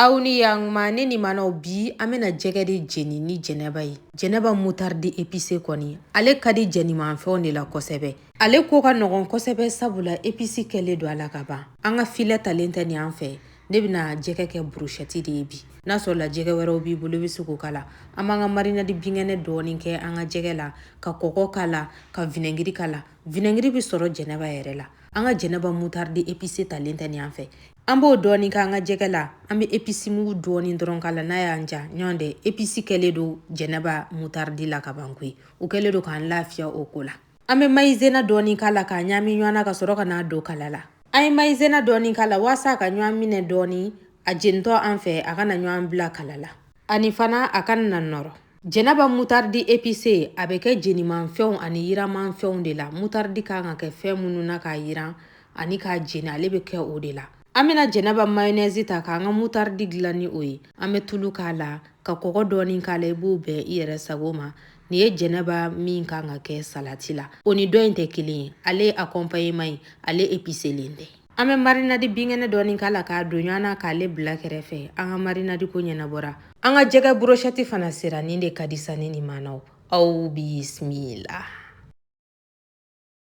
Aw ni yang ma ne ni manaw bi an bena jɛgɛ de jeni ni jɛnɛba ye. Jɛnɛba mutardi épicé kɔni ale ka di jɛnimanfɛnw de la kosɛbɛ. Ale ko ka nɔgɔn kosɛbɛ sabula épice kɛlen don a la ka ban. An ka filɛ talen tɛ ni an fɛ. Ne bena jɛgɛ kɛ brochette de ye bi. N'a sɔrɔ la jɛgɛ wɛrɛw b'i bolo i bɛ se k'o k'a la. An b'an ka marinade binkɛnɛ dɔɔni kɛ an ka jɛgɛ la, ka kɔkɔ k'a la, ka vinaigre k'a la. Vinaigre bɛ sɔrɔ jɛnɛba yɛrɛ la. An ka jɛnɛba mutardi épicé talen tɛ ni an fɛ. An b'o dɔɔni k'an ka jɛgɛ la. An bɛ épice mugu dɔɔni dɔrɔn k'a la n'a y'an ja. Ɲɔn tɛ épice kɛlen don jɛnɛba mutardi la ka ban koyi. O kɛlen don k'an lafiya o ko la. An bɛ maïzena dɔɔni k'a la k'a ɲami ɲɔgɔn na ka sɔrɔ ka n'a don kala la. An ye maïzena dɔɔni k'a la waasa a ka ɲɔgɔn minɛ dɔɔni. A jenitɔ an fɛ a kana ɲɔgɔn bila kala la. Ani fana a kana na nɔrɔ. Jɛnɛba mutardi épicé a bɛ kɛ jenimanfɛnw ani yiramanfɛnw de la. Mutardi kan ka kɛ fɛn minnu na k'a yiran ani k'a jeni ale bɛ kɛ o de la. An bɛna jɛnɛba mayonnaise ta k'an ka mutardi dilan ni o ye. An bɛ tulu k'a la, ka kɔgɔ dɔɔni k'a la i b'o bɛn i yɛrɛ sago ma. Nin ye jɛnɛba min kan ka kɛ salati la. O ni dɔ in tɛ kelen ye. Ale accompagnement ye, ale épicé len tɛ. An bɛ marinade binkɛnɛ dɔɔni k'a la k'a don ɲɔgɔn na k'ale bila kɛrɛfɛ. An ka marinade ko ɲɛnabɔra. An ka jɛgɛ brochette fana sera nin de ka di sa ne ni manaw. Aw bismillah.